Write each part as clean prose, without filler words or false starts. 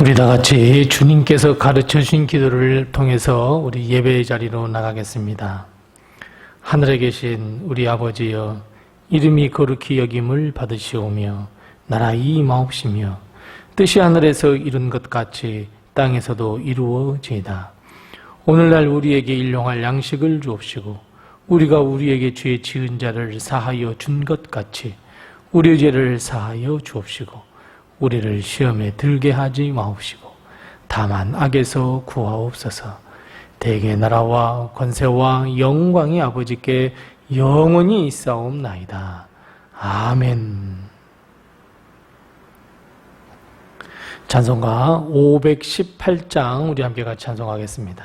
우리 다 같이 주님께서 가르쳐 주신 기도를 통해서 우리 예배의 자리로 나가겠습니다. 하늘에 계신 우리 아버지여, 이름이 거룩히 여김을 받으시오며 나라 임하옵시며 뜻이 하늘에서 이룬 것 같이 땅에서도 이루어지이다. 오늘날 우리에게 일용할 양식을 주옵시고 우리가 우리에게 죄 지은 자를 사하여 준 것 같이 우리의 죄를 사하여 주옵시고 우리를 시험에 들게 하지 마옵시고 다만 악에서 구하옵소서. 대개 나라와 권세와 영광이 아버지께 영원히 있사옵나이다. 아멘. 찬송가 518장 우리 함께 같이 찬송하겠습니다.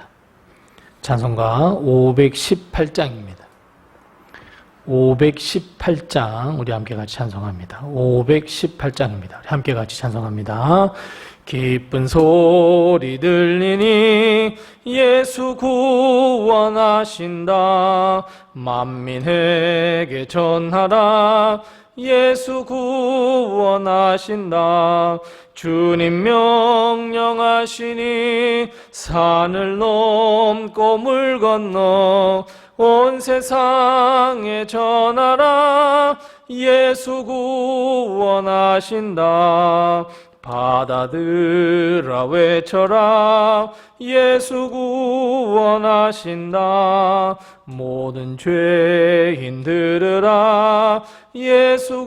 찬송가 518장입니다. 518장 우리 함께 같이 찬송합니다. 518장입니다. 함께 같이 찬송합니다. 기쁜 소리 들리니 예수 구원하신다. 만민에게 전하라. 예수 구원하신다. 주님 명령하시니 산을 넘고 물 건너 온 세상에 전하라. 예수 구원하신다. 바다들아 외쳐라. 예수 구원하신다. 모든 죄인 들으라. 예수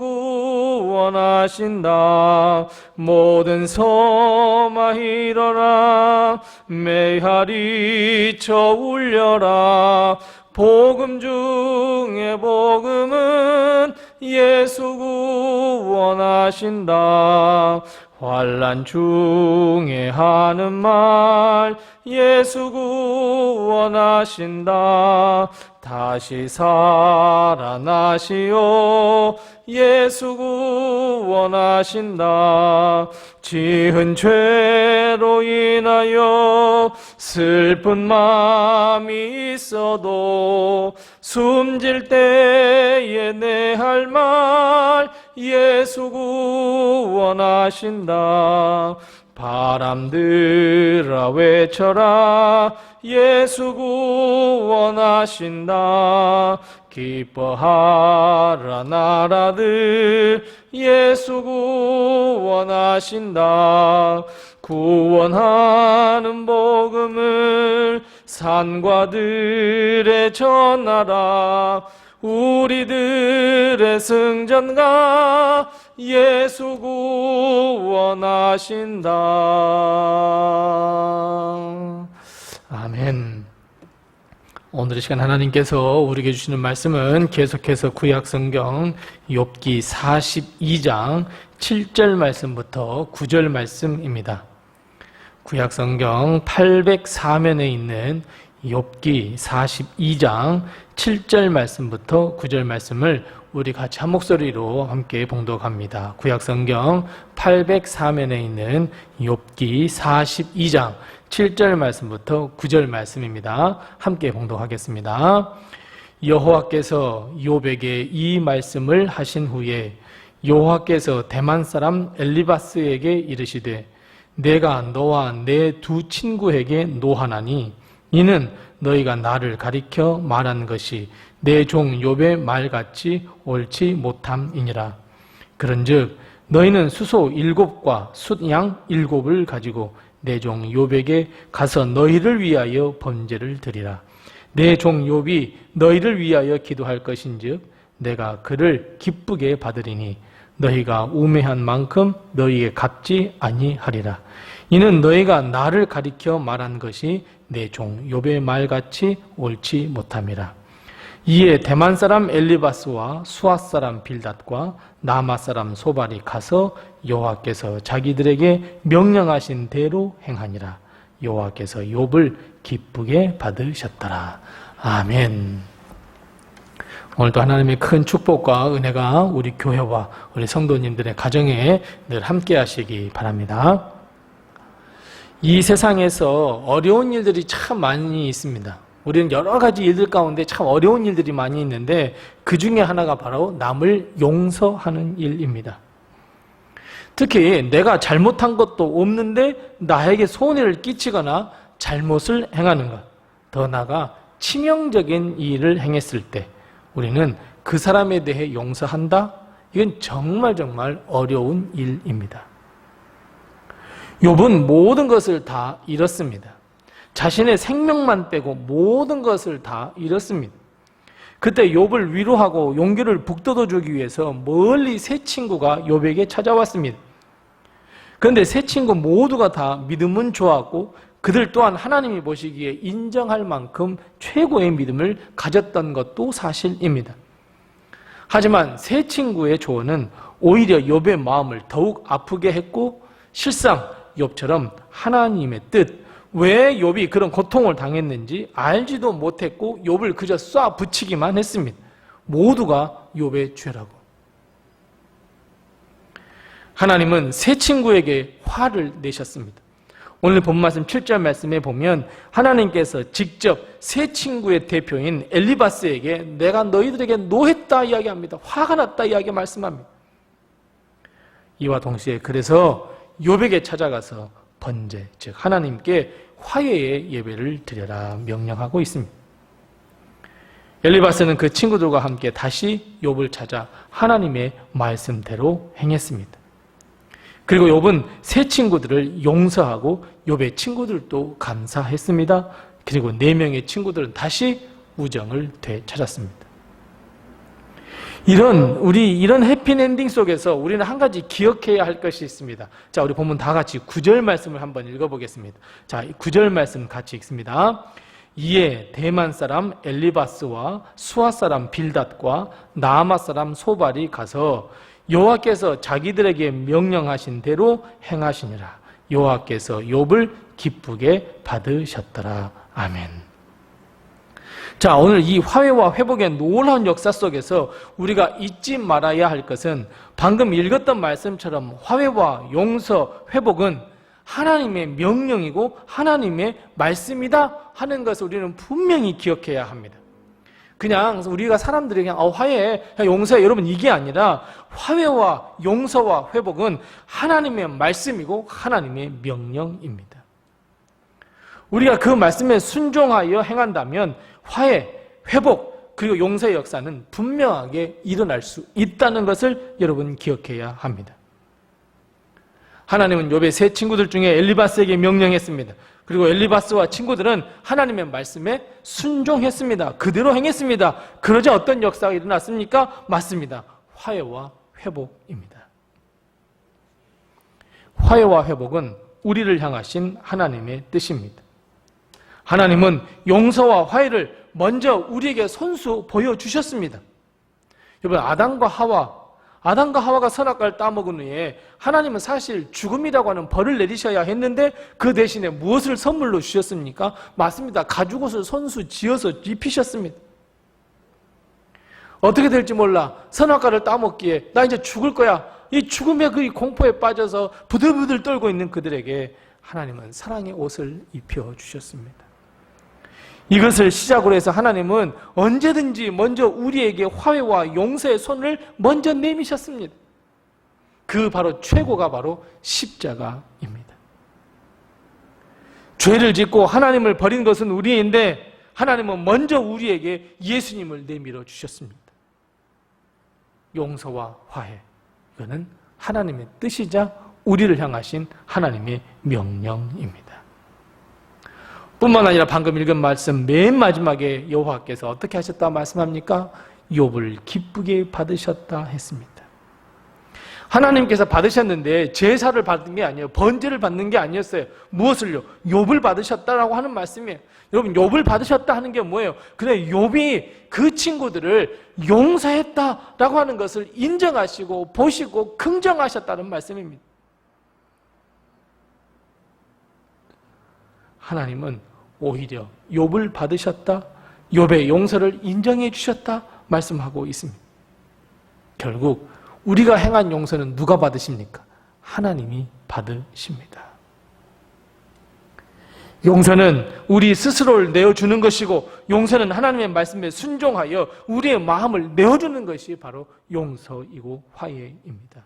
구원하신다. 모든 섬아 일어나. 메아리 쳐 울려라. 복음 중에 복음은 예수 구원하신다. 환난 중에 하는 말 예수 구원하신다. 다시 살아나시오. 예수 구원하신다. 지은 죄로 인하여 슬픈 마음이 있어도 숨질 때에 내 할 말 예수 구원하신다. 바람들아 외쳐라. 예수 구원하신다. 기뻐하라 나라들 예수 구원하신다. 구원하는 복음을 산과 들에 전하라. 우리들의 승전가 예수 구원하신다. 아멘. 오늘 이 시간 하나님께서 우리에게 주시는 말씀은 계속해서 구약성경 욥기 42장 7절 말씀부터 9절 말씀입니다. 구약성경 804면에 있는 욥기 42장 7절 말씀부터 9절 말씀을 우리 같이 한 목소리로 함께 봉독합니다. 구약성경 804면에 있는 욥기 42장 7절 말씀부터 9절 말씀입니다. 함께 봉독하겠습니다. 여호와께서 욥에게 이 말씀을 하신 후에 여호와께서 대만 사람 엘리바스에게 이르시되 내가 너와 내 두 친구에게 노하나니 이는 너희가 나를 가리켜 말한 것이 내 종 욥의 말같이 옳지 못함이니라. 그런즉 너희는 수소 7과 숫양 7을 가지고 내 종 욥에게 가서 너희를 위하여 번제를 드리라. 내 종 욥이 너희를 위하여 기도할 것인즉 내가 그를 기쁘게 받으리니 너희가 우매한 만큼 너희에게 갚지 아니하리라. 이는 너희가 나를 가리켜 말한 것이 내 종 욥의 말같이 옳지 못함이라. 이에 대만 사람 엘리바스와 수앗 사람 빌닷과 나마 사람 소발이 가서 여호와께서 자기들에게 명령하신 대로 행하니라. 여호와께서 욥을 기쁘게 받으셨더라. 아멘. 오늘도 하나님의 큰 축복과 은혜가 우리 교회와 우리 성도님들의 가정에 늘 함께 하시기 바랍니다. 이 세상에서 어려운 일들이 참 많이 있습니다. 우리는 여러 가지 일들 가운데 참 어려운 일들이 많이 있는데 그 중에 하나가 바로 남을 용서하는 일입니다. 특히 내가 잘못한 것도 없는데 나에게 손해를 끼치거나 잘못을 행하는 것, 더 나아가 치명적인 일을 행했을 때 우리는 그 사람에 대해 용서한다? 이건 정말 어려운 일입니다. 욥은 모든 것을 다 잃었습니다. 자신의 생명만 빼고 모든 것을 다 잃었습니다. 그때 욥을 위로하고 용기를 북돋워주기 위해서 멀리 세 친구가 욥에게 찾아왔습니다. 그런데 세 친구 모두가 다 믿음은 좋았고 그들 또한 하나님이 보시기에 인정할 만큼 최고의 믿음을 가졌던 것도 사실입니다. 하지만 세 친구의 조언은 오히려 욥의 마음을 더욱 아프게 했고 실상 욥처럼 하나님의 뜻, 왜 욥이 그런 고통을 당했는지 알지도 못했고 욥을 그저 쏴 붙이기만 했습니다. 모두가 욥의 죄라고. 하나님은 세 친구에게 화를 내셨습니다. 오늘 본 말씀 7절 말씀에 보면 하나님께서 직접 세 친구의 대표인 엘리바스에게 내가 너희들에게 노했다 이야기합니다. 화가 났다 이야기 말씀합니다. 이와 동시에 그래서 욥에게 찾아가서 번제, 즉 하나님께 화해의 예배를 드려라 명령하고 있습니다. 엘리바스는 그 친구들과 함께 다시 욥을 찾아 하나님의 말씀대로 행했습니다. 그리고 욥은 세 친구들을 용서하고 욥의 친구들도 감사했습니다. 그리고 4명의 친구들은 다시 우정을 되찾았습니다. 이런 해피엔딩 속에서 우리는 한 가지 기억해야 할 것이 있습니다. 자, 우리 본문 다 같이 9절 말씀을 한번 읽어보겠습니다. 자, 9절 말씀 같이 읽습니다. 이에 대만 사람 엘리바스와 수아 사람 빌닷과 나아마 사람 소발이 가서 여호와께서 자기들에게 명령하신 대로 행하시니라. 여호와께서 욥을 기쁘게 받으셨더라. 아멘. 자, 오늘 이 화해와 회복의 놀라운 역사 속에서 우리가 잊지 말아야 할 것은 방금 읽었던 말씀처럼 화해와 용서, 회복은 하나님의 명령이고 하나님의 말씀이다 하는 것을 우리는 분명히 기억해야 합니다. 그냥 우리가 사람들이 그냥 화해해, 용서해, 여러분 이게 아니라 화해와 용서와 회복은 하나님의 말씀이고 하나님의 명령입니다. 우리가 그 말씀에 순종하여 행한다면 화해, 회복, 그리고 용서의 역사는 분명하게 일어날 수 있다는 것을 여러분 기억해야 합니다. 하나님은 욥의 세 친구들 중에 엘리바스에게 명령했습니다. 그리고 엘리바스와 친구들은 하나님의 말씀에 순종했습니다. 그대로 행했습니다. 그러자 어떤 역사가 일어났습니까? 맞습니다. 화해와 회복입니다. 화해와 회복은 우리를 향하신 하나님의 뜻입니다. 하나님은 용서와 화해를 먼저 우리에게 손수 보여주셨습니다. 여러분, 아담과 하와가 선악과를 따먹은 후에 하나님은 사실 죽음이라고 하는 벌을 내리셔야 했는데 그 대신에 무엇을 선물로 주셨습니까? 맞습니다. 가죽옷을 손수 지어서 입히셨습니다. 어떻게 될지 몰라. 선악과를 따먹기에 나 이제 죽을 거야. 이 죽음의 그 공포에 빠져서 부들부들 떨고 있는 그들에게 하나님은 사랑의 옷을 입혀주셨습니다. 이것을 시작으로 해서 하나님은 언제든지 먼저 우리에게 화해와 용서의 손을 먼저 내미셨습니다. 그 바로 최고가 바로 십자가입니다. 죄를 짓고 하나님을 버린 것은 우리인데 하나님은 먼저 우리에게 예수님을 내밀어 주셨습니다. 용서와 화해, 이거는 하나님의 뜻이자 우리를 향하신 하나님의 명령입니다. 뿐만 아니라 방금 읽은 말씀 맨 마지막에 여호와께서 어떻게 하셨다 말씀합니까? 욥을 기쁘게 받으셨다 했습니다. 하나님께서 받으셨는데 제사를 받은 게 아니에요. 번제를 받는 게 아니었어요. 무엇을요? 욥을 받으셨다라고 하는 말씀이에요. 여러분, 욥을 받으셨다 하는 게 뭐예요? 그래, 욥이 그 친구들을 용서했다라고 하는 것을 인정하시고 보시고 긍정하셨다는 말씀입니다. 하나님은 오히려 욥을 받으셨다, 욥의 용서를 인정해 주셨다 말씀하고 있습니다. 결국 우리가 행한 용서는 누가 받으십니까? 하나님이 받으십니다. 용서는 우리 스스로를 내어주는 것이고 용서는 하나님의 말씀에 순종하여 우리의 마음을 내어주는 것이 바로 용서이고 화해입니다.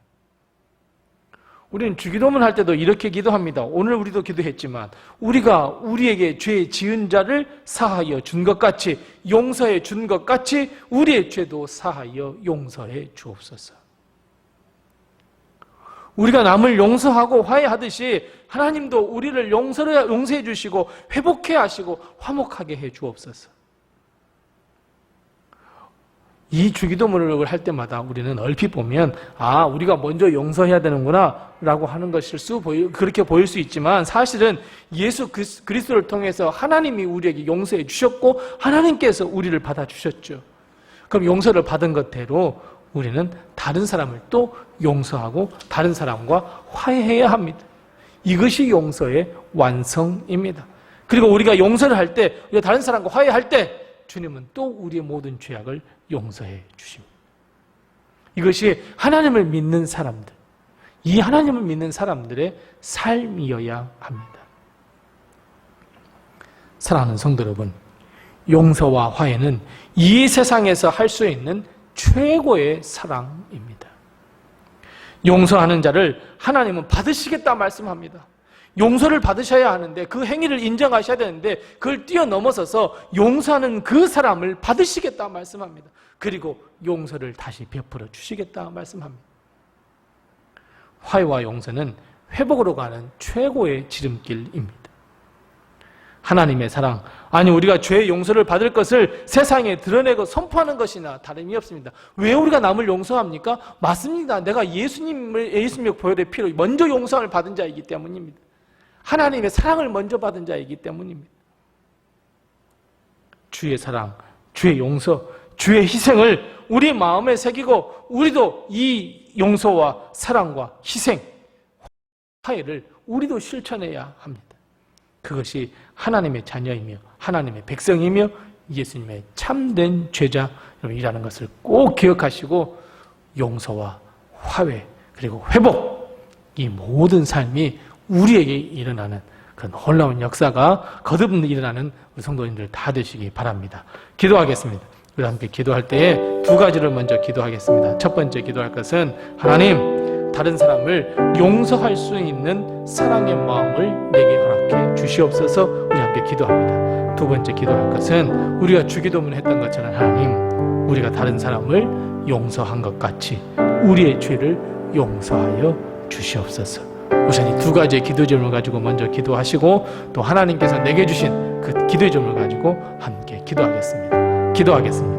우리는 주기도문 할 때도 이렇게 기도합니다. 오늘 우리도 기도했지만 우리가 우리에게 죄 지은 자를 사하여 준 것 같이, 용서해 준 것 같이 우리의 죄도 사하여 용서해 주옵소서. 우리가 남을 용서하고 화해하듯이 하나님도 우리를 용서해 주시고 회복해 하시고 화목하게 해 주옵소서. 이 주기도문을 할 때마다 우리는 얼핏 보면 우리가 먼저 용서해야 되는구나 라고 하는 것일 그렇게 보일 수 있지만, 사실은 예수 그리스도를 통해서 하나님이 우리에게 용서해 주셨고 하나님께서 우리를 받아주셨죠. 그럼 용서를 받은 것대로 우리는 다른 사람을 또 용서하고 다른 사람과 화해해야 합니다. 이것이 용서의 완성입니다. 그리고 우리가 용서를 할 때, 우리가 다른 사람과 화해할 때 주님은 또 우리의 모든 죄악을 용서해 주십니다. 이것이 하나님을 믿는 사람들, 이 하나님을 믿는 사람들의 삶이어야 합니다. 사랑하는 성도 여러분, 용서와 화해는 이 세상에서 할 수 있는 최고의 사랑입니다. 용서하는 자를 하나님은 받으시겠다 말씀합니다. 용서를 받으셔야 하는데, 그 행위를 인정하셔야 되는데 그걸 뛰어넘어서서 용서하는 그 사람을 받으시겠다 말씀합니다. 그리고 용서를 다시 베풀어 주시겠다 말씀합니다. 화해와 용서는 회복으로 가는 최고의 지름길입니다. 하나님의 사랑, 우리가 죄의 용서를 받을 것을 세상에 드러내고 선포하는 것이나 다름이 없습니다. 왜 우리가 남을 용서합니까? 맞습니다. 내가 예수님의 보혈의 피로 먼저 용서를 받은 자이기 때문입니다. 하나님의 사랑을 먼저 받은 자이기 때문입니다. 주의 사랑, 주의 용서, 주의 희생을 우리 마음에 새기고 우리도 이 용서와 사랑과 희생, 화해를 우리도 실천해야 합니다. 그것이 하나님의 자녀이며 하나님의 백성이며 예수님의 참된 제자이라는 것을 꼭 기억하시고, 용서와 화해 그리고 회복, 이 모든 삶이 우리에게 일어나는 그런 놀라운 역사가 거듭 일어나는 우리 성도님들 다 되시기 바랍니다. 기도하겠습니다. 우리 함께 기도할 때에 두 가지를 먼저 기도하겠습니다. 첫 번째 기도할 것은, 하나님, 다른 사람을 용서할 수 있는 사랑의 마음을 내게 허락해 주시옵소서. 우리 함께 기도합니다. 두 번째 기도할 것은, 우리가 주기도문 했던 것처럼 하나님, 우리가 다른 사람을 용서한 것 같이 우리의 죄를 용서하여 주시옵소서. 우선 이 두 가지의 기도 제목을 가지고 먼저 기도하시고, 또 하나님께서 내게 주신 그 기도 제목을 가지고 함께 기도하겠습니다.